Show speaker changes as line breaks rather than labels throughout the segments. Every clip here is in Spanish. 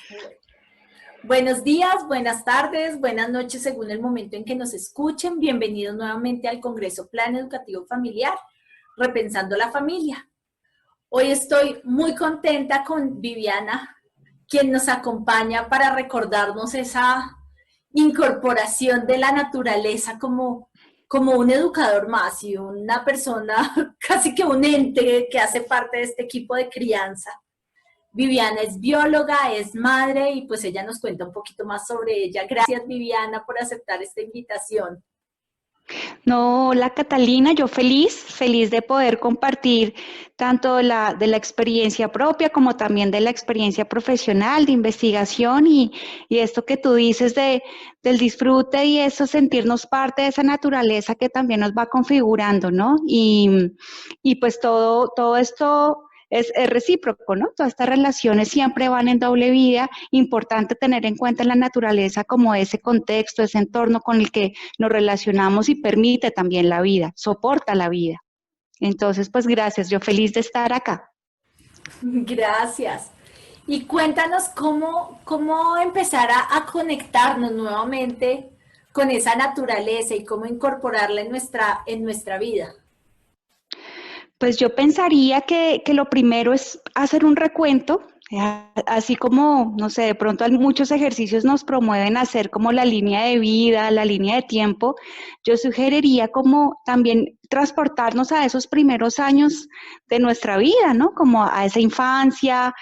Bueno. Buenos días, buenas tardes, buenas noches según el momento en que nos escuchen. Bienvenidos nuevamente al Congreso Plan Educativo Familiar, Repensando la Familia. Hoy estoy muy contenta con Viviana, quien nos acompaña para recordarnos esa incorporación de la naturaleza como un educador más y una persona, casi que un ente que hace parte de este equipo de crianza. Viviana es bióloga, es madre y pues ella nos cuenta un poquito más sobre ella. Gracias Viviana por aceptar esta invitación.
No, hola Catalina, yo feliz de poder compartir tanto de la experiencia propia como también de la experiencia profesional, de investigación y esto que tú dices del disfrute y eso, sentirnos parte de esa naturaleza que también nos va configurando, ¿no? Y pues todo esto es recíproco, ¿no? Todas estas relaciones siempre van en doble vía. Importante tener en cuenta la naturaleza como ese contexto, ese entorno con el que nos relacionamos y permite también la vida, soporta la vida. Entonces, pues gracias, yo feliz de estar acá.
Gracias. Y cuéntanos cómo empezar a conectarnos nuevamente con esa naturaleza y cómo incorporarla en nuestra vida.
Pues yo pensaría que lo primero es hacer un recuento, así como, no sé, de pronto muchos ejercicios nos promueven hacer como la línea de vida, la línea de tiempo. Yo sugeriría como también transportarnos a esos primeros años de nuestra vida, ¿no? Como a esa infancia,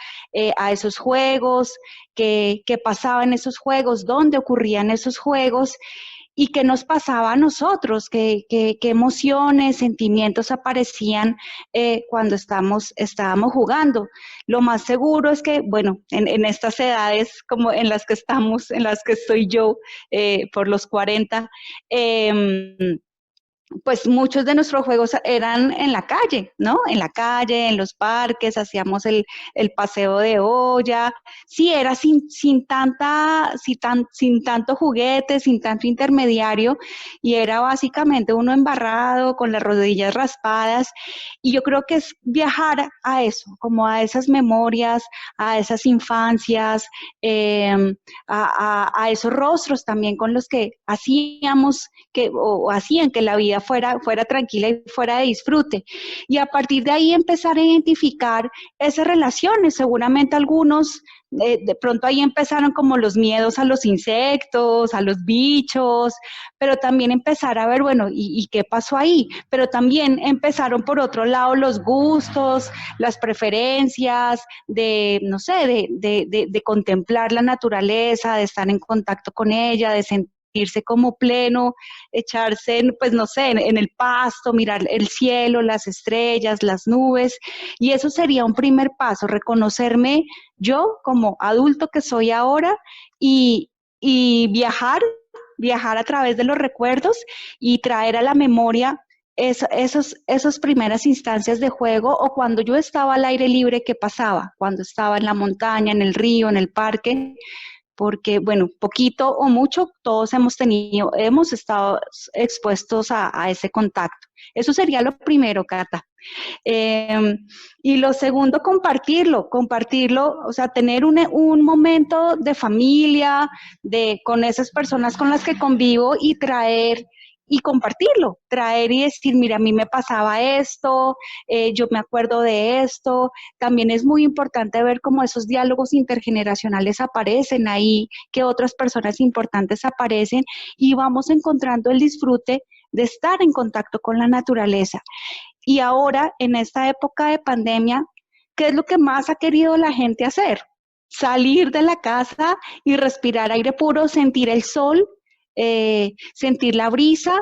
a esos juegos, qué pasaba en esos juegos, dónde ocurrían esos juegos y qué nos pasaba a nosotros, qué emociones, sentimientos aparecían cuando estábamos jugando. Lo más seguro es que, bueno, en estas edades como en las que estamos, en las que estoy yo, por los 40, pues muchos de nuestros juegos eran en la calle, ¿no? En la calle, en los parques, hacíamos el paseo de olla. Sí, era sin tanto juguete, sin tanto intermediario, y era básicamente uno embarrado, con las rodillas raspadas. Y yo creo que es viajar a eso, como a esas memorias, a esas infancias, a esos rostros también con los que hacíamos o hacían que la vida fuera tranquila y fuera de disfrute. Y a partir de ahí empezar a identificar esas relaciones. Seguramente algunos de pronto ahí empezaron como los miedos a los insectos, a los bichos, pero también empezar a ver, bueno, ¿y qué pasó ahí? Pero también empezaron por otro lado los gustos, las preferencias, no sé, de contemplar la naturaleza, de estar en contacto con ella, de sentirse como pleno, echarse, pues no sé, en el pasto, mirar el cielo, las estrellas, las nubes, y eso sería un primer paso, reconocerme yo como adulto que soy ahora y viajar a través de los recuerdos y traer a la memoria esas primeras instancias de juego o cuando yo estaba al aire libre, ¿qué pasaba? Cuando estaba en la montaña, en el río, en el parque, porque, bueno, poquito o mucho, todos hemos estado expuestos a ese contacto. Eso sería lo primero, Cata. Y lo segundo, compartirlo, o sea, tener un momento de familia, con esas personas con las que convivo y traer y compartirlo, traer y decir, mira, a mí me pasaba esto, yo me acuerdo de esto. También es muy importante ver cómo esos diálogos intergeneracionales aparecen ahí, que otras personas importantes aparecen y vamos encontrando el disfrute de estar en contacto con la naturaleza. Y ahora, en esta época de pandemia, ¿qué es lo que más ha querido la gente hacer? Salir de la casa y respirar aire puro, sentir el sol, sentir la brisa,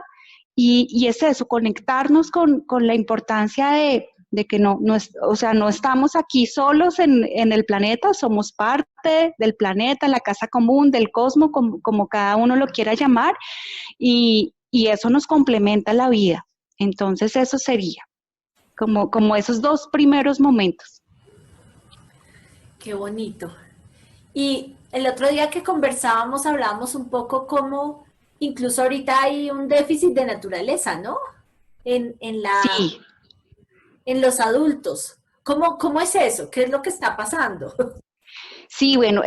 y es eso, conectarnos con la importancia de que o sea, no estamos aquí solos en el planeta, somos parte del planeta, la casa común, del cosmos, como cada uno lo quiera llamar, y eso nos complementa la vida. Entonces, eso sería como esos dos primeros momentos.
Qué bonito. Y el otro día que conversábamos, hablábamos un poco cómo incluso ahorita hay un déficit de naturaleza, ¿no? En, en, la,
Sí,
en los adultos. ¿Cómo es eso? ¿Qué es lo que está pasando?
sí, bueno,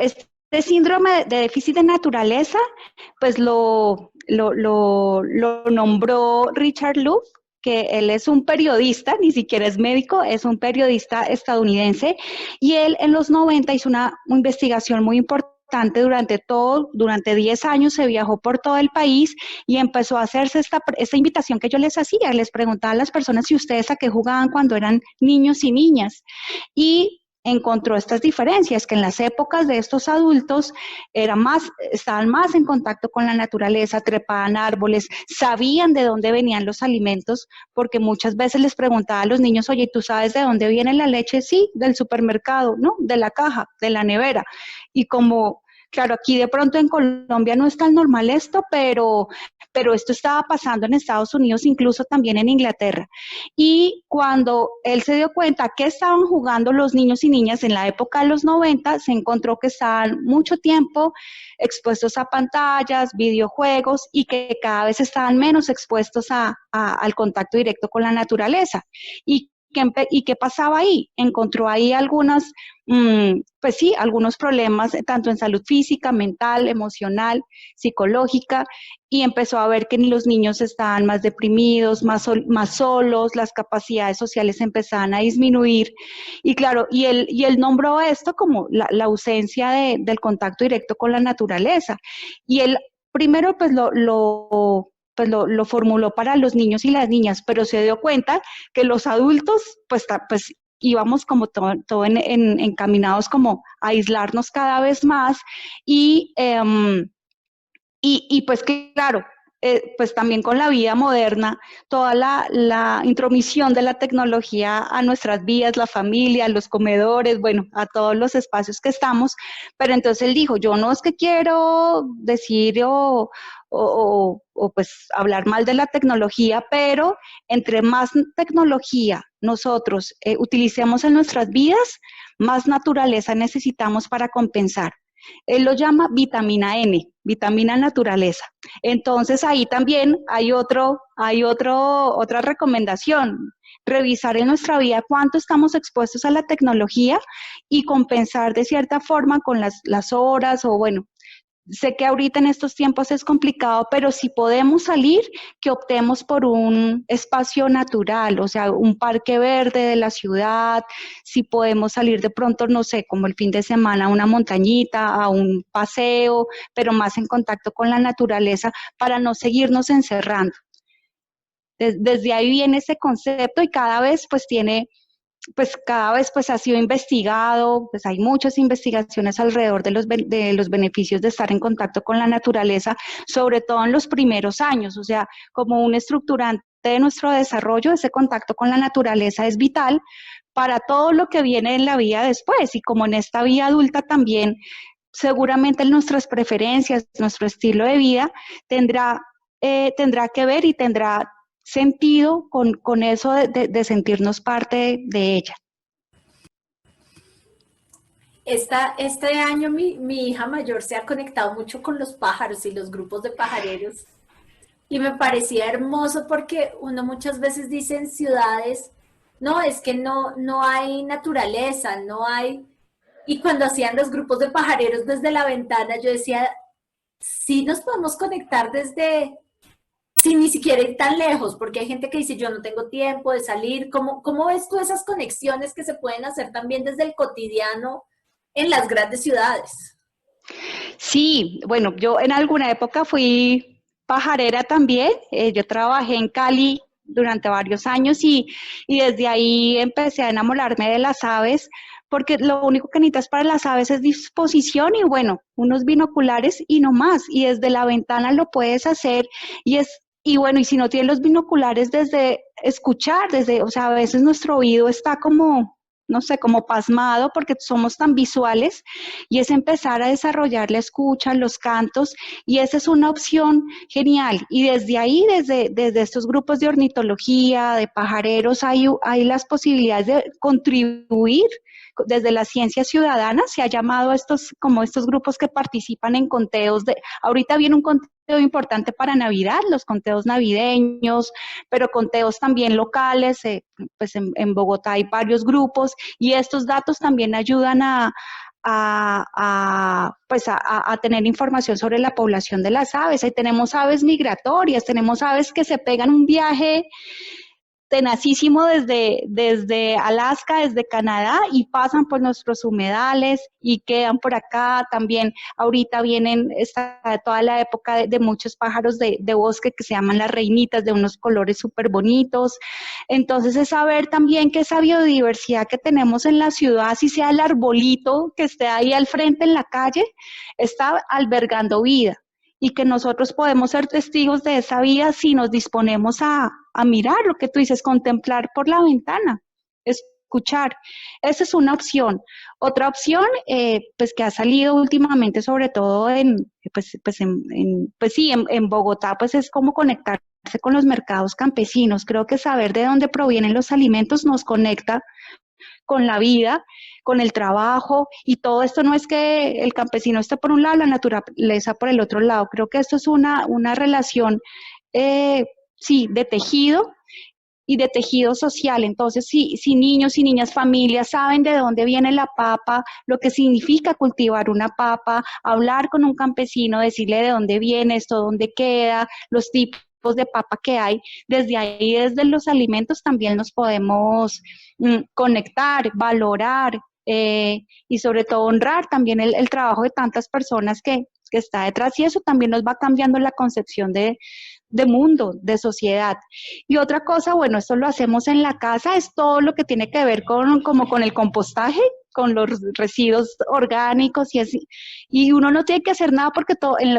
síndrome de déficit de naturaleza, pues lo nombró Richard Louv, que él es un periodista, ni siquiera es médico, es un periodista estadounidense, y él en los 90 hizo una investigación muy importante durante 10 años se viajó por todo el país y empezó a hacerse esta invitación que yo les hacía, les preguntaba a las personas si ustedes a qué jugaban cuando eran niños y niñas, y encontró estas diferencias, que en las épocas de estos adultos estaban más en contacto con la naturaleza, trepaban árboles, sabían de dónde venían los alimentos, porque muchas veces les preguntaba a los niños, oye, ¿tú sabes de dónde viene la leche? Sí, del supermercado, ¿no? De la caja, de la nevera. Y como, claro, aquí de pronto en Colombia no es tan normal esto, pero esto estaba pasando en Estados Unidos, incluso también en Inglaterra. Y cuando él se dio cuenta que estaban jugando los niños y niñas en la época de los 90, se encontró que estaban mucho tiempo expuestos a pantallas, videojuegos y que cada vez estaban menos expuestos al contacto directo con la naturaleza. ¿Y qué pasaba ahí? Encontró ahí pues sí, algunos problemas, tanto en salud física, mental, emocional, psicológica, y empezó a ver que los niños estaban más deprimidos, más solos, las capacidades sociales empezaban a disminuir, y claro, y él nombró esto como la ausencia del contacto directo con la naturaleza, y él primero pues lo formuló para los niños y las niñas, pero se dio cuenta que los adultos, pues íbamos como todo encaminados como a aislarnos cada vez más y pues claro, pues también con la vida moderna, toda la intromisión de la tecnología a nuestras vidas, la familia, los comedores, bueno, a todos los espacios que estamos, pero entonces él dijo, yo no es que quiero decir pues hablar mal de la tecnología, pero entre más tecnología nosotros utilicemos en nuestras vidas, más naturaleza necesitamos para compensar. Él lo llama vitamina N, vitamina naturaleza. Entonces ahí también hay otra recomendación, revisar en nuestra vida cuánto estamos expuestos a la tecnología y compensar de cierta forma con las horas o bueno, sé que ahorita en estos tiempos es complicado, pero si podemos salir, que optemos por un espacio natural, o sea, un parque verde de la ciudad, si podemos salir de pronto, no sé, como el fin de semana a una montañita, a un paseo, pero más en contacto con la naturaleza para no seguirnos encerrando. Desde ahí viene ese concepto y cada vez pues ha sido investigado, pues hay muchas investigaciones alrededor de los beneficios de estar en contacto con la naturaleza, sobre todo en los primeros años, o sea, como un estructurante de nuestro desarrollo, ese contacto con la naturaleza es vital para todo lo que viene en la vida después y como en esta vida adulta también, seguramente nuestras preferencias, nuestro estilo de vida tendrá que ver y tendrá sentido con eso de sentirnos parte de ella.
Este año mi hija mayor se ha conectado mucho con los pájaros y los grupos de pajareros y me parecía hermoso porque uno muchas veces dice en ciudades, no, es que no hay naturaleza, no hay... Y cuando hacían los grupos de pajareros desde la ventana, yo decía, sí nos podemos conectar sin ni siquiera ir tan lejos, porque hay gente que dice, yo no tengo tiempo de salir. ¿Cómo ves tú esas conexiones que se pueden hacer también desde el cotidiano en las grandes ciudades?
Sí, bueno, yo en alguna época fui pajarera también, yo trabajé en Cali durante varios años y desde ahí empecé a enamorarme de las aves, porque lo único que necesitas para las aves es disposición y bueno, unos binoculares y no más, y desde la ventana lo puedes hacer y bueno, y si no tienes los binoculares desde escuchar, o sea, a veces nuestro oído está como, no sé, como pasmado porque somos tan visuales y es empezar a desarrollar la escucha, los cantos y esa es una opción genial. Y desde ahí, desde estos grupos de ornitología, de pajareros, hay las posibilidades de contribuir. Desde la ciencia ciudadana se ha llamado como estos grupos que participan en conteos ahorita viene un conteo importante para Navidad, los conteos navideños, pero conteos también locales, pues en Bogotá hay varios grupos y estos datos también ayudan a tener información sobre la población de las aves. Ahí tenemos aves migratorias, tenemos aves que se pegan un viaje tenacísimo desde Alaska, desde Canadá, y pasan por nuestros humedales y quedan por acá. También ahorita vienen toda la época de muchos pájaros de bosque que se llaman las reinitas, de unos colores súper bonitos. Entonces es saber también que esa biodiversidad que tenemos en la ciudad, si sea el arbolito que esté ahí al frente en la calle, está albergando vida, y que nosotros podemos ser testigos de esa vida si nos disponemos a mirar lo que tú dices, contemplar por la ventana, escuchar. Esa es una opción. Otra opción, pues que ha salido últimamente, sobre todo en Bogotá, pues es como conectarse con los mercados campesinos. Creo que saber de dónde provienen los alimentos nos conecta con la vida, con el trabajo, y todo esto no es que el campesino esté por un lado, la naturaleza por el otro lado. Creo que esto es una relación, sí, de tejido y de tejido social. Entonces, si niños y niñas, familias saben de dónde viene la papa, lo que significa cultivar una papa, hablar con un campesino, decirle de dónde viene esto, dónde queda, los tipos de papa que hay, desde ahí, desde los alimentos, también nos podemos conectar, valorar, y sobre todo honrar también el trabajo de tantas personas que está detrás, y eso también nos va cambiando la concepción de mundo, de sociedad. Y otra cosa, bueno, esto lo hacemos en la casa, es todo lo que tiene que ver como con el compostaje, con los residuos orgánicos y así. Y uno no tiene que hacer nada porque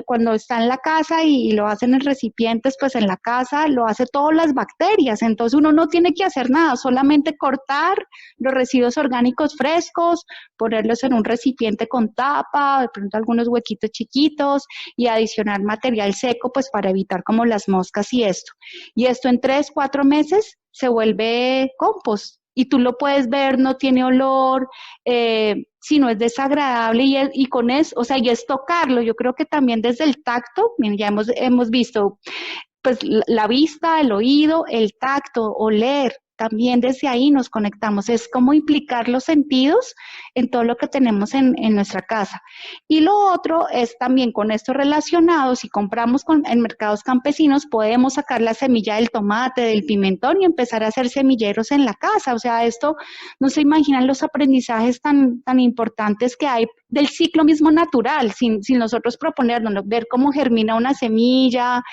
cuando está en la casa y lo hacen en recipientes, pues en la casa lo hace todas las bacterias. Entonces uno no tiene que hacer nada, solamente cortar los residuos orgánicos frescos, ponerlos en un recipiente con tapa, de pronto algunos huequitos chiquitos, y adicionar material seco, pues para evitar como las moscas y esto. Y esto en 3, 4 meses se vuelve compost. Y tú lo puedes ver, no tiene olor, si no es desagradable, y con eso, o sea, y es tocarlo. Yo creo que también desde el tacto, ya hemos visto pues la vista, el oído, el tacto, oler, también desde ahí nos conectamos. Es como implicar los sentidos en todo lo que tenemos en nuestra casa. Y lo otro es también con esto relacionado, si compramos en mercados campesinos, podemos sacar la semilla del tomate, del pimentón, y empezar a hacer semilleros en la casa. O sea, esto no se imaginan los aprendizajes tan importantes que hay del ciclo mismo natural, sin nosotros proponernos, ver cómo germina una semilla,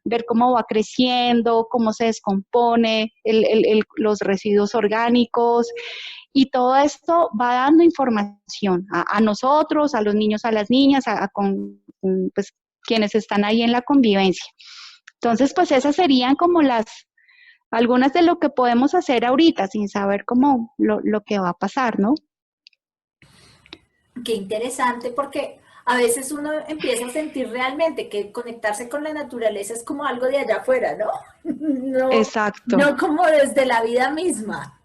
ver cómo va creciendo, cómo se descompone, los residuos orgánicos, y todo esto va dando información a nosotros, a los niños, a las niñas, pues, quienes están ahí en la convivencia. Entonces, pues esas serían como algunas de lo que podemos hacer ahorita, sin saber cómo lo que va a pasar, ¿no?
Qué interesante, porque a veces uno empieza a sentir realmente que conectarse con la naturaleza es como algo de allá afuera, ¿no? No,
Exacto.
no como desde la vida misma.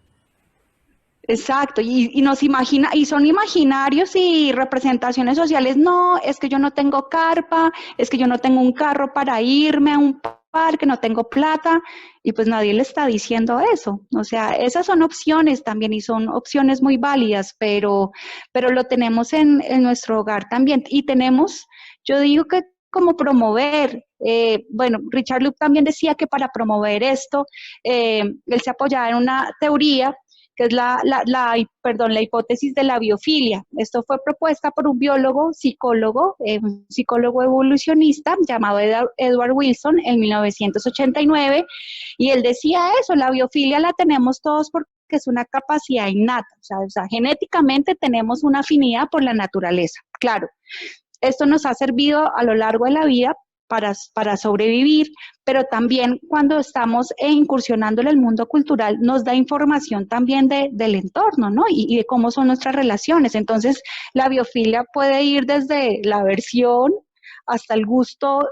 Exacto, y son imaginarios y representaciones sociales. No, es que yo no tengo carpa, es que yo no tengo un carro para irme a un parque, no tengo plata, y pues nadie le está diciendo eso. O sea, esas son opciones también, y son opciones muy válidas, pero lo tenemos en nuestro hogar también. Y tenemos, yo digo que como promover, bueno, Richard Loup también decía que para promover esto, él se apoyaba en una teoría que es la hipótesis de la biofilia. Esto fue propuesta por un un psicólogo evolucionista llamado Edward Wilson en 1989, y él decía eso: la biofilia la tenemos todos porque es una capacidad innata, o sea, genéticamente tenemos una afinidad por la naturaleza. Claro, esto nos ha servido a lo largo de la vida para sobrevivir, pero también cuando estamos incursionando en el mundo cultural nos da información también del entorno, ¿no? Y de cómo son nuestras relaciones. Entonces, la biofilia puede ir desde la aversión hasta el gusto,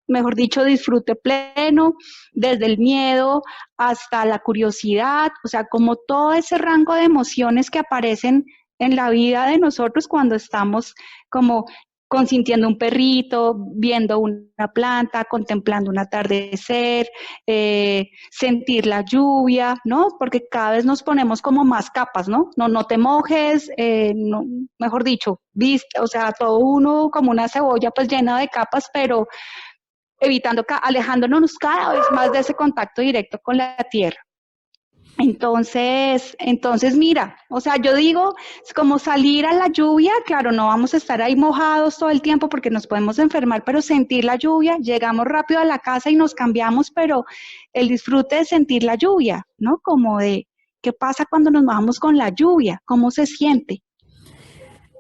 mejor dicho, disfrute pleno, desde el miedo hasta la curiosidad, o sea, como todo ese rango de emociones que aparecen en la vida de nosotros cuando estamos como consintiendo un perrito, viendo una planta, contemplando un atardecer, sentir la lluvia, ¿no? Porque cada vez nos ponemos como más capas, ¿no? No, no te mojes, no, mejor dicho, viste, o sea, todo uno como una cebolla pues llena de capas, pero evitando, alejándonos cada vez más de ese contacto directo con la tierra. Entonces mira, o sea, yo digo, es como salir a la lluvia, claro, no vamos a estar ahí mojados todo el tiempo porque nos podemos enfermar, pero sentir la lluvia, llegamos rápido a la casa y nos cambiamos, pero el disfrute de sentir la lluvia, ¿no? Como de, ¿qué pasa cuando nos mojamos con la lluvia? ¿Cómo se siente?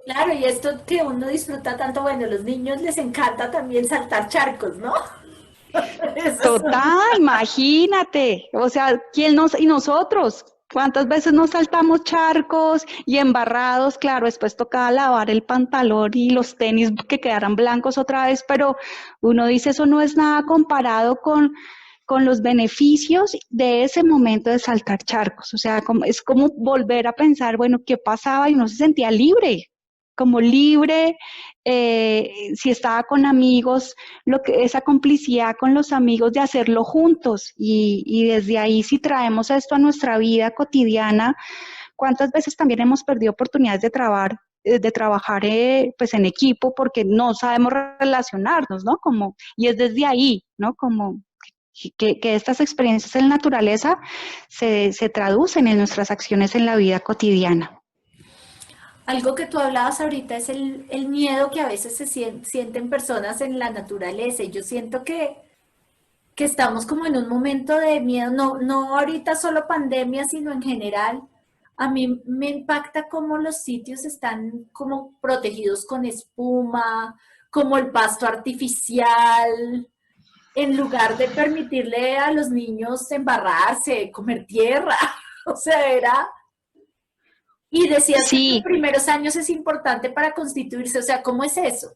Claro, y esto que uno disfruta tanto, bueno, a los niños les encanta también saltar charcos, ¿no? Esos son.
Total, imagínate, o sea, y nosotros, ¿cuántas veces nos saltamos charcos y embarrados? Claro, después tocaba lavar el pantalón y los tenis que quedaran blancos otra vez, pero uno dice eso no es nada comparado con los beneficios de ese momento de saltar charcos, o sea, es como volver a pensar, bueno, ¿qué pasaba? Y uno se sentía libre, como libre, si estaba con amigos, esa complicidad con los amigos de hacerlo juntos y desde ahí si traemos esto a nuestra vida cotidiana, ¿cuántas veces también hemos perdido oportunidades de trabajar pues en equipo porque no sabemos relacionarnos, ¿no? Como, y es desde ahí, ¿no? Como que estas experiencias en la naturaleza se traducen en nuestras acciones en la vida cotidiana.
Algo que tú hablabas ahorita es el miedo que a veces sienten personas en la naturaleza. Y yo siento que estamos como en un momento de miedo, no, no ahorita solo pandemia, sino en general. A mí me impacta cómo los sitios están como protegidos con espuma, como el pasto artificial, en lugar de permitirle a los niños embarrarse, comer tierra. O sea, era. Y decías que los
Sí,
primeros años es importante para constituirse. O sea, ¿cómo es eso?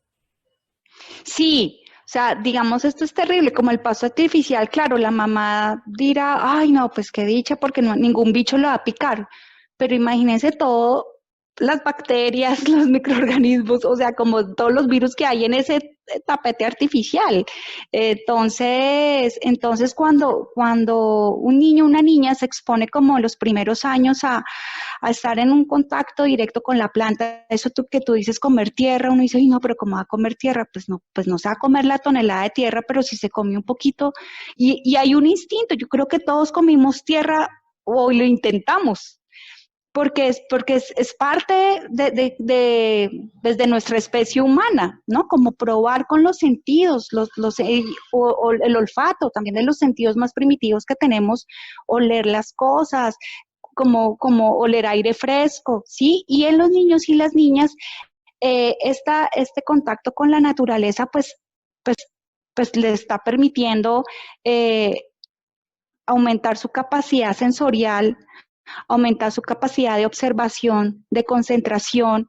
sí, o sea, digamos, esto es terrible, como el pasto artificial, claro, la mamá dirá, ay, no, pues qué dicha, porque no, ningún bicho lo va a picar, pero imagínense todo, las bacterias, los microorganismos, o sea, como todos los virus que hay en ese tapete artificial. Entonces cuando un niño o una niña se expone como los primeros años a estar en un contacto directo con la planta, eso que tú dices comer tierra, uno dice, ay no, pero ¿cómo va a comer tierra? Pues no se va a comer la tonelada de tierra, pero si se come un poquito, y hay un instinto, yo creo que todos comimos tierra o lo intentamos, porque es parte desde nuestra especie humana, ¿no? Como probar con los sentidos, o el olfato, también de los sentidos más primitivos que tenemos, oler las cosas, como oler aire fresco, ¿sí? Y en los niños y las niñas, este contacto con la naturaleza, pues, pues le está permitiendo eh, aumentar su capacidad sensorial, aumentar su capacidad de observación, de concentración.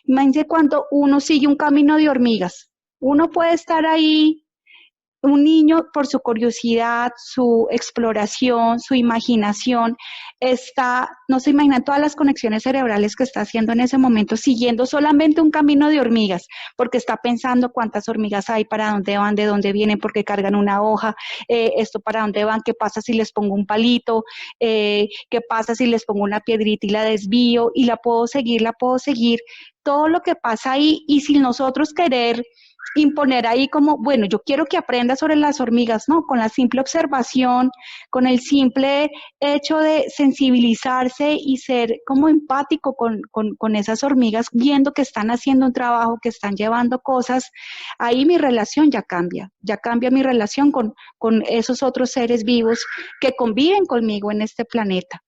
Imagínense cuando uno sigue un camino de hormigas. Uno puede estar ahí, un niño por su curiosidad, su exploración, su imaginación, no se imaginan todas las conexiones cerebrales que está haciendo en ese momento, siguiendo solamente un camino de hormigas, porque está pensando cuántas hormigas hay, para dónde van, de dónde vienen, porque cargan una hoja, esto para dónde van, qué pasa si les pongo un palito, qué pasa si les pongo una piedrita y la desvío, y la puedo seguir, todo lo que pasa ahí, y sin nosotros querer imponer ahí como, bueno, yo quiero que aprenda sobre las hormigas, ¿no? Con la simple observación, con el simple hecho de sensibilizarse y ser como empático con esas hormigas, viendo que están haciendo un trabajo, que están llevando cosas, ahí mi relación ya cambia mi relación con esos otros seres vivos que conviven conmigo en este planeta.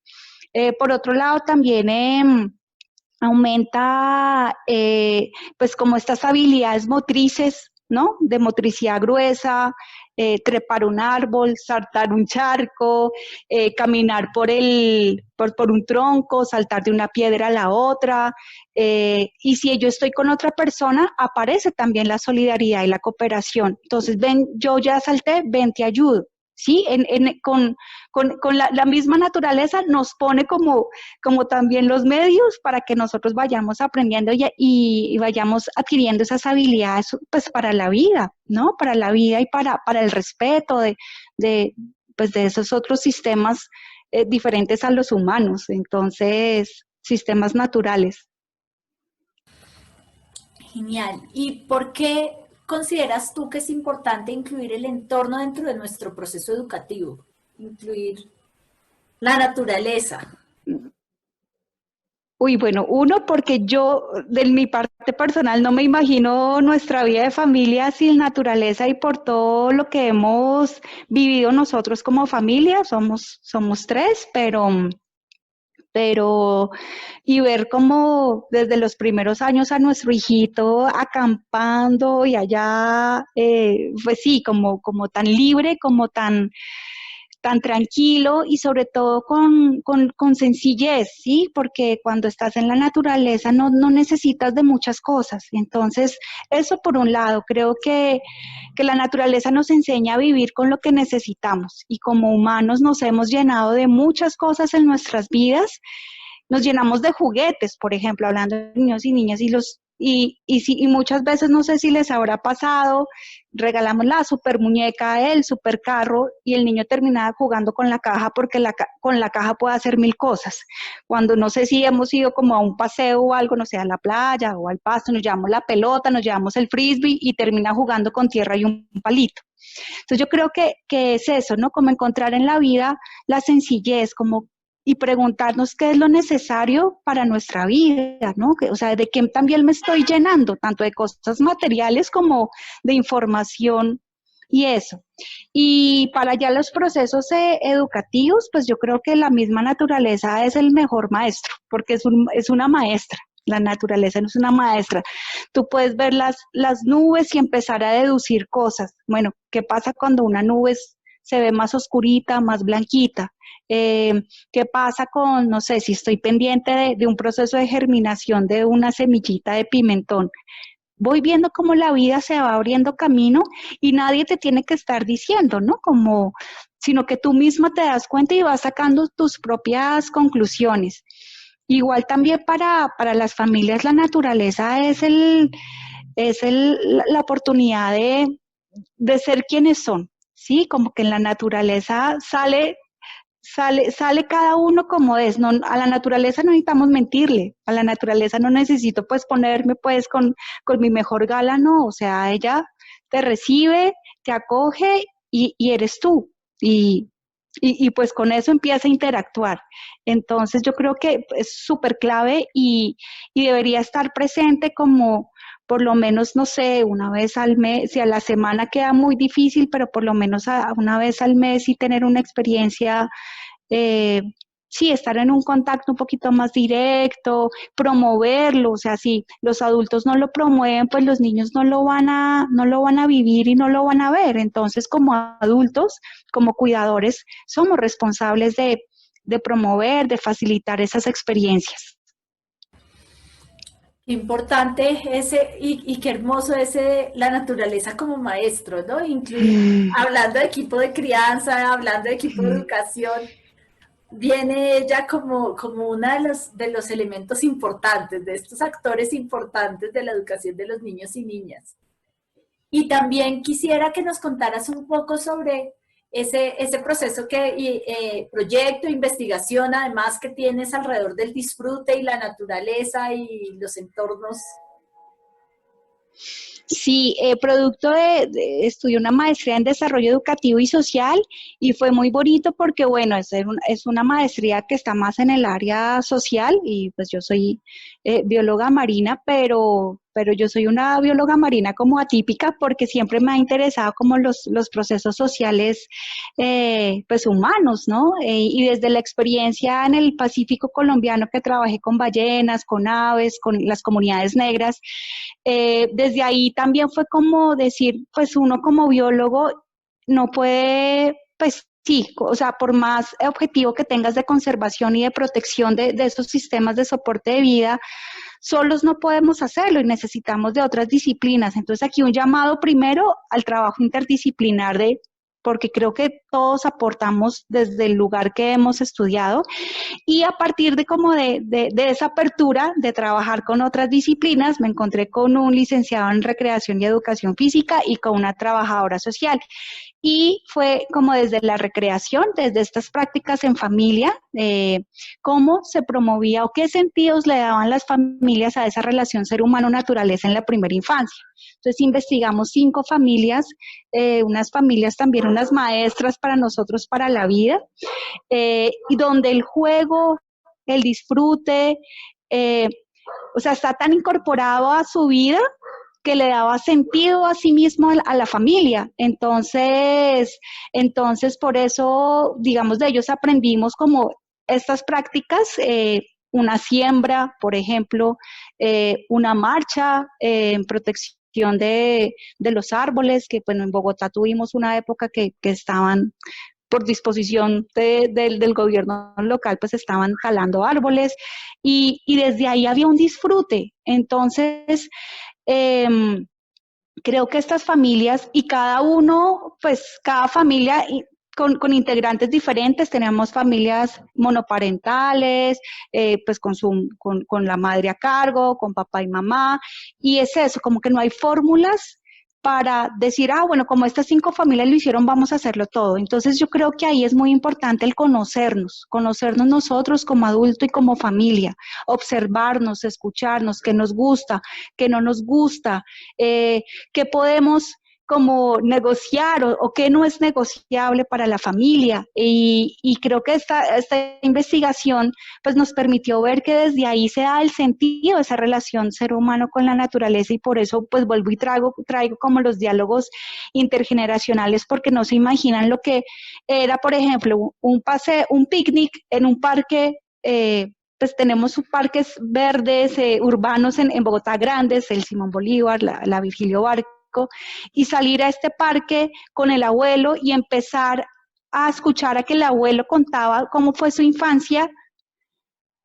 Por otro lado, también aumenta pues como estas habilidades motrices, ¿no? De motricidad gruesa, trepar un árbol, saltar un charco, caminar por un tronco, saltar de una piedra a la otra. Y si yo estoy con otra persona, aparece también la solidaridad y la cooperación. Entonces, ven, yo ya salté, ven, te ayudo. ¿sí? Con la misma naturaleza nos pone como también los medios para que nosotros vayamos aprendiendo y vayamos adquiriendo esas habilidades pues para la vida, ¿no? Para la vida y para el respeto pues, de esos otros sistemas diferentes a los humanos, entonces, sistemas naturales.
Genial. ¿Y por qué consideras tú que es importante incluir el entorno dentro de nuestro proceso educativo? Incluir la naturaleza.
Uy, bueno, uno, porque yo, de mi parte personal, no me imagino nuestra vida de familia sin naturaleza y por todo lo que hemos vivido nosotros como familia, somos tres, y ver cómo desde los primeros años a nuestro hijito acampando y allá, pues sí, como tan libre, como tan tranquilo y sobre todo con sencillez, ¿sí? Porque cuando estás en la naturaleza no necesitas de muchas cosas. Entonces, eso por un lado, creo que la naturaleza nos enseña a vivir con lo que necesitamos y como humanos nos hemos llenado de muchas cosas en nuestras vidas. Nos llenamos de juguetes, por ejemplo, hablando de niños y niñas, y muchas veces no sé si les habrá pasado, regalamos la super muñeca, el super carro, y el niño terminaba jugando con la caja porque con la caja puede hacer mil cosas. Cuando no sé si hemos ido como a un paseo o algo, no sé, a la playa o al pasto, nos llevamos la pelota, nos llevamos el frisbee y termina jugando con tierra y un palito. Entonces yo creo que es eso, ¿no? Como encontrar en la vida la sencillez, y preguntarnos qué es lo necesario para nuestra vida, ¿no? O sea, de qué también me estoy llenando, tanto de cosas materiales como de información y eso. Y para ya los procesos educativos, pues yo creo que la misma naturaleza es el mejor maestro, porque es una maestra. La naturaleza no es una maestra. Tú puedes ver las nubes y empezar a deducir cosas. Bueno, ¿qué pasa cuando una nube se ve más oscurita, más blanquita? ¿Qué pasa con, no sé, si estoy pendiente de un proceso de germinación de una semillita de pimentón? Voy viendo cómo la vida se va abriendo camino y nadie te tiene que estar diciendo, ¿no? Sino que tú misma te das cuenta y vas sacando tus propias conclusiones. Igual también para las familias la naturaleza la oportunidad de ser quienes son, ¿sí? Como que en la naturaleza sale cada uno como es. No, a la naturaleza no necesitamos mentirle, a la naturaleza no necesito pues ponerme pues con mi mejor gala, no, o sea, ella te recibe, te acoge y eres tú. Y pues con eso empieza a interactuar. Entonces yo creo que es súper clave y debería estar presente como por lo menos, no sé, una vez al mes, si a la semana queda muy difícil, pero por lo menos una vez al mes y tener una experiencia, eh, sí, estar en un contacto un poquito más directo, promoverlo, o sea, si los adultos no lo promueven, pues los niños no lo van a vivir y no lo van a ver. Entonces, como adultos, como cuidadores, somos responsables de promover, de facilitar esas experiencias.
Qué importante ese, y qué hermoso ese, la naturaleza como maestro, ¿no? Incluir, hablando de equipo de crianza, hablando de equipo de educación, viene ella como uno de los elementos importantes, de estos actores importantes de la educación de los niños y niñas. Y también quisiera que nos contaras un poco sobre ese proceso proyecto, investigación, además que tienes alrededor del disfrute y la naturaleza y los entornos.
Sí, producto estudié una maestría en desarrollo educativo y social y fue muy bonito porque, bueno, es una maestría que está más en el área social y pues yo soy bióloga marina, pero yo soy una bióloga marina como atípica porque siempre me ha interesado como los procesos sociales pues humanos, ¿no? Y desde la experiencia en el Pacífico colombiano que trabajé con ballenas, con aves, con las comunidades negras, desde ahí también fue como decir, pues uno como biólogo no puede, pues sí, o sea, por más objetivo que tengas de conservación y de protección de esos sistemas de soporte de vida, solos no podemos hacerlo y necesitamos de otras disciplinas. Entonces aquí un llamado primero al trabajo interdisciplinar porque creo que todos aportamos desde el lugar que hemos estudiado y a partir de como de esa apertura de trabajar con otras disciplinas, me encontré con un licenciado en recreación y educación física y con una trabajadora social. Y fue como desde la recreación, desde estas prácticas en familia, cómo se promovía o qué sentidos le daban las familias a esa relación ser humano-naturaleza en la primera infancia. Entonces investigamos 5 familias, unas familias también, unas maestras para nosotros para la vida, y donde el juego, el disfrute, o sea, está tan incorporado a su vida que le daba sentido a sí mismo a la familia. Entonces, por eso, digamos, de ellos aprendimos como estas prácticas, una siembra, por ejemplo, una marcha en protección de los árboles, que bueno, en Bogotá tuvimos una época que estaban por disposición del gobierno local, pues estaban talando árboles y desde ahí había un disfrute. Entonces, eh, creo que estas familias y cada uno, pues cada familia con integrantes diferentes, tenemos familias monoparentales, pues con la madre a cargo, con papá y mamá, y es eso, como que no hay fórmulas para decir, bueno, como estas 5 familias lo hicieron, vamos a hacerlo todo. Entonces yo creo que ahí es muy importante el conocernos nosotros como adulto y como familia, observarnos, escucharnos, qué nos gusta, qué no nos gusta, qué podemos como negociar o qué no es negociable para la familia. Y creo que esta investigación pues nos permitió ver que desde ahí se da el sentido de esa relación ser humano con la naturaleza y por eso pues vuelvo y traigo como los diálogos intergeneracionales porque no se imaginan lo que era, por ejemplo, un picnic en un parque. Pues tenemos parques verdes urbanos en Bogotá grandes, el Simón Bolívar, la Virgilio Barco, y salir a este parque con el abuelo y empezar a escuchar a que el abuelo contaba cómo fue su infancia.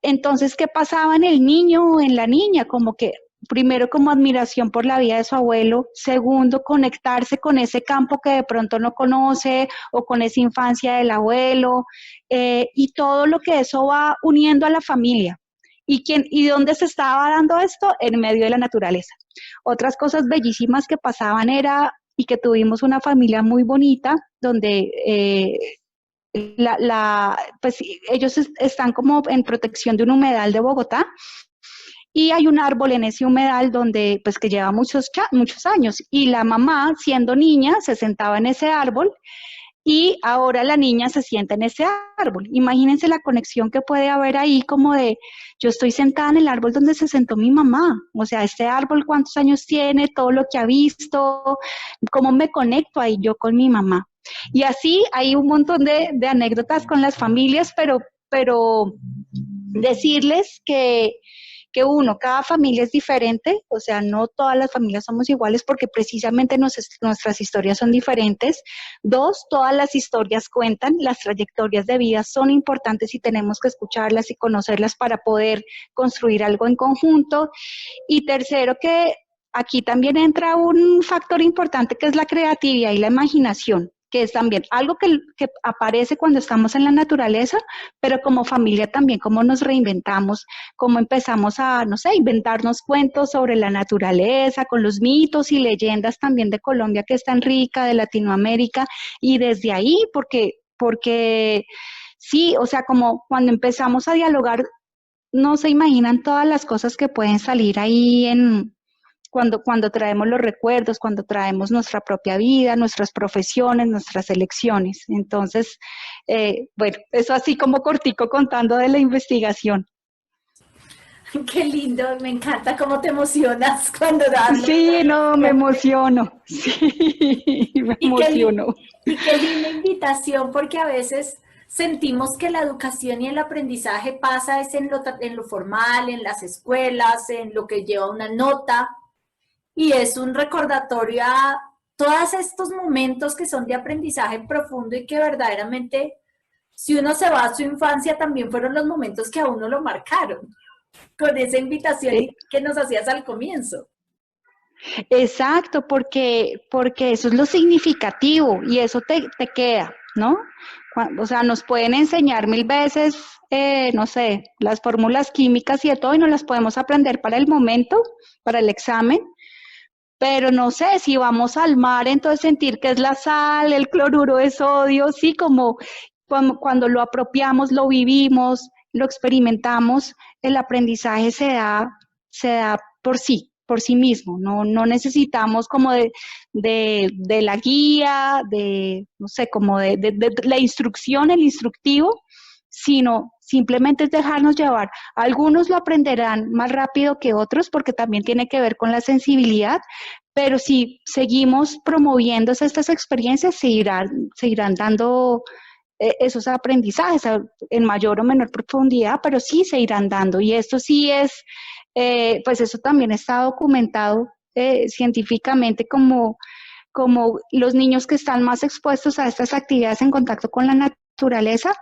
Entonces, ¿qué pasaba en el niño o en la niña? Como que primero como admiración por la vida de su abuelo, segundo conectarse con ese campo que de pronto no conoce o con esa infancia del abuelo, y todo lo que eso va uniendo a la familia. ¿Y dónde se estaba dando esto? En medio de la naturaleza. Otras cosas bellísimas que pasaban y que tuvimos una familia muy bonita, donde pues ellos están como en protección de un humedal de Bogotá, y hay un árbol en ese humedal donde pues que lleva muchos años, y la mamá siendo niña se sentaba en ese árbol y ahora la niña se sienta en ese árbol. Imagínense la conexión que puede haber ahí, como de yo estoy sentada en el árbol donde se sentó mi mamá, o sea, este árbol cuántos años tiene, todo lo que ha visto, cómo me conecto ahí yo con mi mamá. Y así hay un montón de anécdotas con las familias, pero decirles que cada familia es diferente, o sea, no todas las familias somos iguales porque precisamente nuestras historias son diferentes. 2, todas las historias cuentan, las trayectorias de vida son importantes y tenemos que escucharlas y conocerlas para poder construir algo en conjunto. Y tercero, que aquí también entra un factor importante que es la creatividad y la imaginación, que es también algo que aparece cuando estamos en la naturaleza, pero como familia también, cómo nos reinventamos, cómo empezamos a, no sé, inventarnos cuentos sobre la naturaleza, con los mitos y leyendas también de Colombia, que es tan rica, de Latinoamérica, y desde ahí, porque sí, o sea, como cuando empezamos a dialogar, no se imaginan todas las cosas que pueden salir ahí cuando traemos los recuerdos, cuando traemos nuestra propia vida, nuestras profesiones, nuestras elecciones. Entonces, bueno, eso así como cortico contando de la investigación.
Qué lindo, me encanta cómo te emocionas cuando das.
Sí, no, me emociono. Sí, me emociono.
Y qué linda invitación, porque a veces sentimos que la educación y el aprendizaje pasa es en lo formal, en las escuelas, en lo que lleva una nota, y es un recordatorio a todos estos momentos que son de aprendizaje profundo y que verdaderamente, si uno se va a su infancia, también fueron los momentos que a uno lo marcaron, con esa invitación que nos hacías al comienzo.
Exacto, porque eso es lo significativo y eso te queda, ¿no? O sea, nos pueden enseñar mil veces, no sé, las fórmulas químicas y de todo, y no las podemos aprender para el momento, para el examen, pero no sé, si vamos al mar, entonces sentir que es la sal, el cloruro de sodio, sí, como cuando lo apropiamos, lo vivimos, lo experimentamos, el aprendizaje se da por sí mismo, no necesitamos como de la guía, de, no sé, como de la instrucción, el instructivo, sino simplemente es dejarnos llevar. Algunos lo aprenderán más rápido que otros porque también tiene que ver con la sensibilidad, pero si seguimos promoviendo estas experiencias, se irán dando esos aprendizajes en mayor o menor profundidad, pero sí se irán dando. Y esto sí es, pues eso también está documentado científicamente como los niños que están más expuestos a estas actividades en contacto con la naturaleza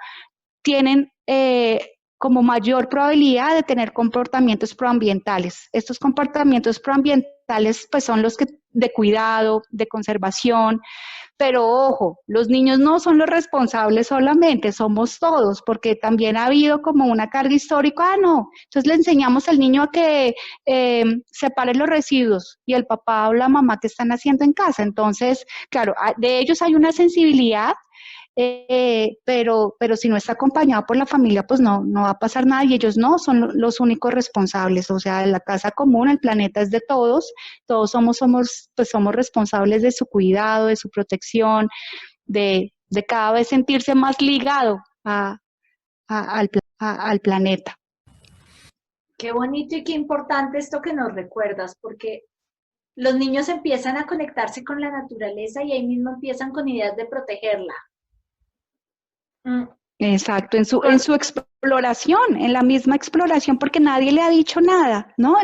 tienen como mayor probabilidad de tener comportamientos proambientales. Estos comportamientos proambientales pues son los que de cuidado, de conservación, pero ojo, los niños no son los responsables solamente, somos todos, porque también ha habido como una carga histórica, no, entonces le enseñamos al niño a que separe los residuos y el papá o la mamá que están haciendo en casa, entonces, claro, de ellos hay una sensibilidad, pero si no está acompañado por la familia, pues no va a pasar nada y ellos no son los únicos responsables, o sea, la casa común, el planeta es de todos pues somos responsables de su cuidado, de su protección, de cada vez sentirse más ligado al planeta.
Qué bonito y qué importante esto que nos recuerdas, porque los niños empiezan a conectarse con la naturaleza y ahí mismo empiezan con ideas de protegerla.
Exacto, en su exploración, en la misma exploración, porque nadie le ha dicho nada, ¿no?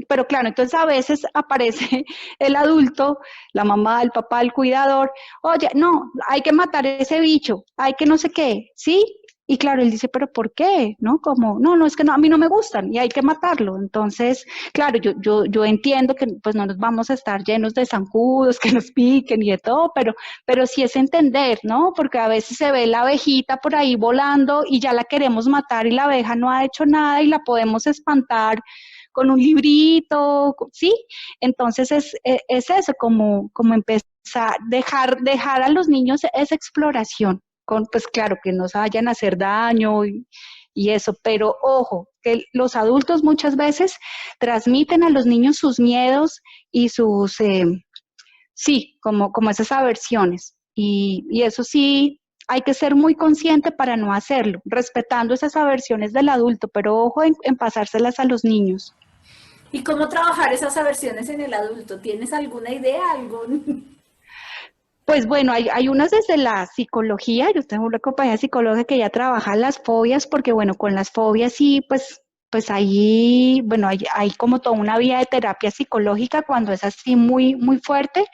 Pero claro, entonces a veces aparece el adulto, la mamá, el papá, el cuidador, oye, no, hay que matar ese bicho, hay que no sé qué, ¿sí? Y claro, él dice, pero ¿por qué? ¿No? Como, no, es que no, a mí no me gustan y hay que matarlo. Entonces, claro, yo entiendo que pues no nos vamos a estar llenos de zancudos que nos piquen y de todo, pero sí es entender, ¿no? Porque a veces se ve la abejita por ahí volando y ya la queremos matar y la abeja no ha hecho nada y la podemos espantar con un librito, ¿sí? Entonces es eso, como empezar, dejar a los niños esa exploración pues claro, que no se vayan a hacer daño y eso, pero ojo, que los adultos muchas veces transmiten a los niños sus miedos y sus, sí, como esas aversiones. Y eso sí, hay que ser muy consciente para no hacerlo, respetando esas aversiones del adulto, pero ojo en pasárselas a los niños.
¿Y cómo trabajar esas aversiones en el adulto? ¿Tienes alguna idea?
Pues bueno, hay unas desde la psicología, yo tengo una compañía psicóloga que ya trabaja las fobias, porque bueno, con las fobias sí, pues ahí, bueno, hay como toda una vía de terapia psicológica cuando es así muy fuerte,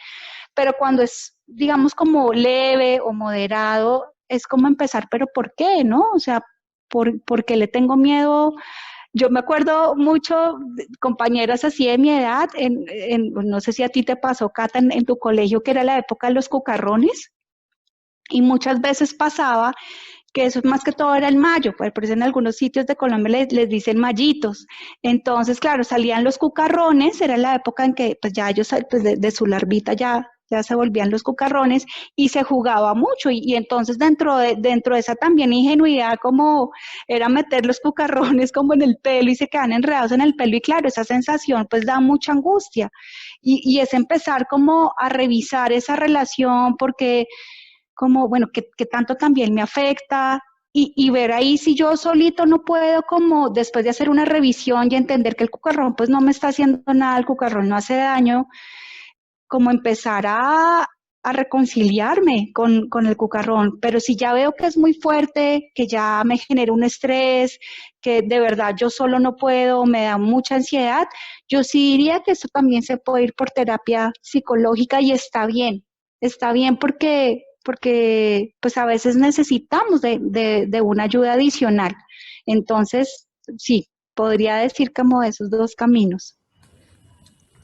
pero cuando es, digamos, como leve o moderado, es como empezar, pero ¿por qué, no? O sea, ¿por qué le tengo miedo? Yo me acuerdo mucho de compañeras así de mi edad, no sé si a ti te pasó, Cata, en tu colegio, que era la época de los cucarrones, y muchas veces pasaba que eso más que todo era el mayo, pues por eso en algunos sitios de Colombia les dicen mallitos. Entonces, claro, salían los cucarrones, era la época en que pues ya ellos pues, de su larvita ya se volvían los cucarrones y se jugaba mucho y entonces dentro de esa también ingenuidad como era meter los cucarrones como en el pelo y se quedan enredados en el pelo y claro, esa sensación pues da mucha angustia y es empezar como a revisar esa relación porque como, bueno, que tanto también me afecta y ver ahí si yo solito no puedo como después de hacer una revisión y entender que el cucarrón pues no me está haciendo nada, el cucarrón no hace daño, como empezar a reconciliarme con el cucarrón, pero si ya veo que es muy fuerte, que ya me genera un estrés, que de verdad yo solo no puedo, me da mucha ansiedad, yo sí diría que eso también se puede ir por terapia psicológica y está bien porque pues a veces necesitamos de una ayuda adicional. Entonces, sí, podría decir como esos dos caminos.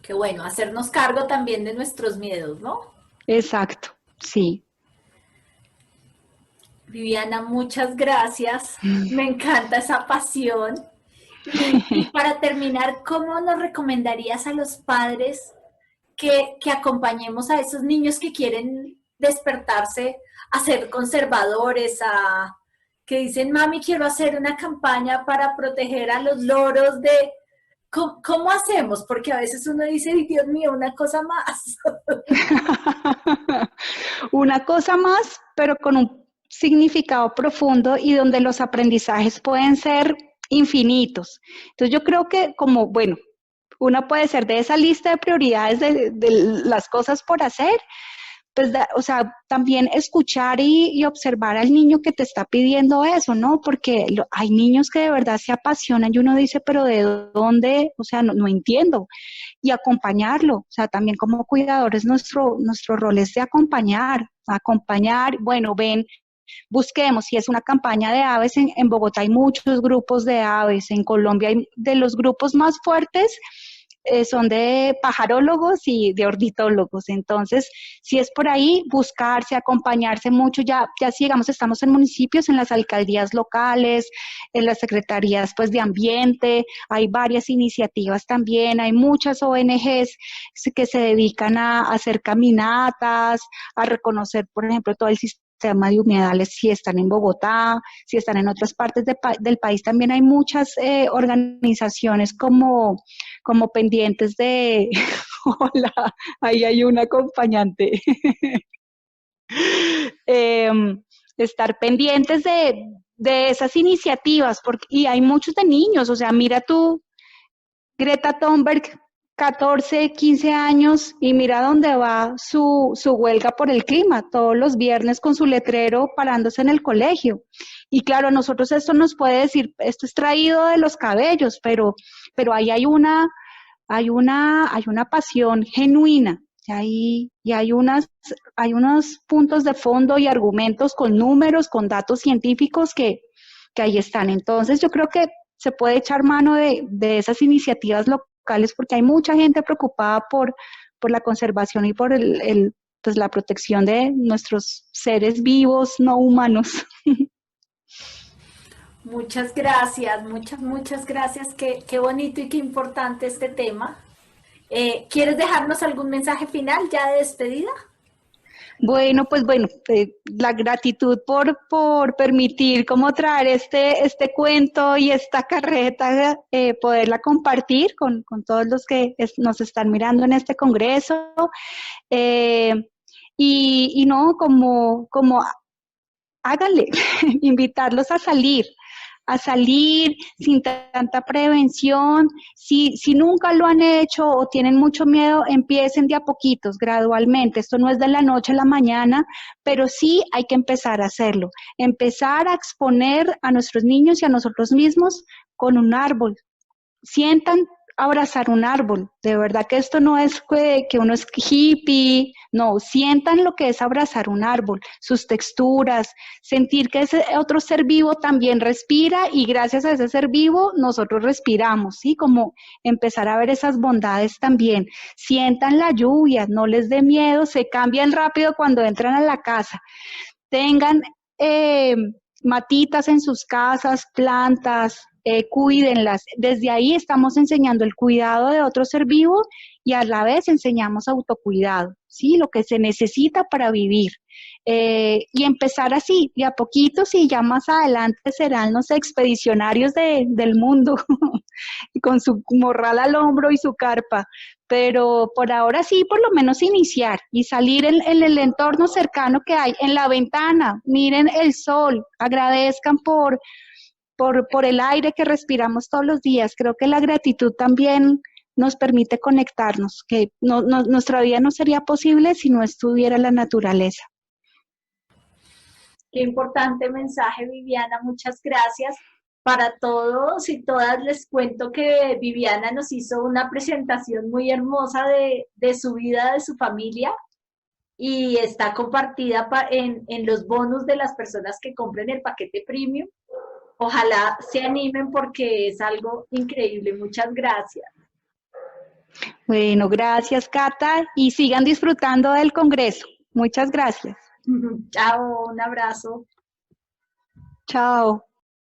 Qué bueno, hacernos cargo también de nuestros miedos, ¿no?
Exacto, sí.
Viviana, muchas gracias. Me encanta esa pasión. Y para terminar, ¿cómo nos recomendarías a los padres que acompañemos a esos niños que quieren despertarse a ser conservadores, a que dicen, mami, quiero hacer una campaña para proteger a los loros de... ¿Cómo hacemos? Porque a veces uno dice, "Ay, Dios mío, una cosa más".
Una cosa más, pero con un significado profundo y donde los aprendizajes pueden ser infinitos. Entonces yo creo que como, bueno, una puede ser de esa lista de prioridades de las cosas por hacer, pues, o sea, también escuchar y observar al niño que te está pidiendo eso, ¿no? Porque hay niños que de verdad se apasionan y uno dice, pero ¿de dónde? O sea, no entiendo. Y acompañarlo, o sea, también como cuidadores nuestro rol es de acompañar, bueno, ven, busquemos, si es una campaña de aves, en Bogotá hay muchos grupos de aves, en Colombia hay de los grupos más fuertes, son de pajarólogos y de ornitólogos. Entonces, si es por ahí, buscarse, acompañarse mucho, ya si digamos estamos en municipios, en las alcaldías locales, en las secretarías pues de ambiente, hay varias iniciativas también, hay muchas ONGs que se dedican a hacer caminatas, a reconocer, por ejemplo, todo el sistema de humedales, si están en Bogotá, si están en otras partes del país, también hay muchas organizaciones como pendientes de, hola, ahí hay un acompañante, eh, estar pendientes de esas iniciativas, porque, y hay muchos de niños, o sea, mira tú, Greta Thunberg, 14, 15 años, y mira dónde va su huelga por el clima, todos los viernes con su letrero parándose en el colegio. Y claro, a nosotros esto nos puede decir, esto es traído de los cabellos, pero ahí hay una pasión genuina hay unos puntos de fondo y argumentos con números, con datos científicos que ahí están. Entonces yo creo que se puede echar mano de esas iniciativas locales porque hay mucha gente preocupada por la conservación y por pues la protección de nuestros seres vivos no humanos.
Muchas gracias, muchas gracias. Qué bonito y qué importante este tema. ¿Quieres dejarnos algún mensaje final ya de despedida?
Bueno, pues bueno, la gratitud por permitir cómo traer este cuento y esta carreta, poderla compartir con todos los que nos están mirando en este congreso. Eh, y no, como háganle, invitarlos a salir sin tanta prevención. Si nunca lo han hecho o tienen mucho miedo, empiecen de a poquitos, gradualmente. Esto no es de la noche a la mañana, pero sí hay que empezar a hacerlo. Empezar a exponer a nuestros niños y a nosotros mismos con un árbol. Sientan abrazar un árbol. De verdad que esto no es que uno es hippie, no, sientan lo que es abrazar un árbol, sus texturas, sentir que ese otro ser vivo también respira y gracias a ese ser vivo nosotros respiramos, ¿sí? Como empezar a ver esas bondades también. Sientan la lluvia, no les dé miedo, se cambian rápido cuando entran a la casa. Tengan eh, matitas en sus casas, plantas, cuídenlas. Desde ahí estamos enseñando el cuidado de otro ser vivo y a la vez enseñamos autocuidado, ¿sí? Lo que se necesita para vivir. Y empezar así, y a poquitos, y ya más adelante serán los expedicionarios del mundo, con su morral al hombro y su carpa. Pero por ahora sí, por lo menos iniciar y salir en el entorno cercano que hay, en la ventana, miren el sol, agradezcan por el aire que respiramos todos los días. Creo que la gratitud también nos permite conectarnos, que nuestra vida no sería posible si no estuviera la naturaleza.
Qué importante mensaje, Viviana. Muchas gracias. Para todos y todas les cuento que Viviana nos hizo una presentación muy hermosa de su vida, de su familia, y está compartida en los bonus de las personas que compren el paquete premium. Ojalá se animen porque es algo increíble. Muchas gracias.
Bueno, gracias, Cata, y sigan disfrutando del Congreso. Muchas gracias.
Chao, un abrazo.
Chao.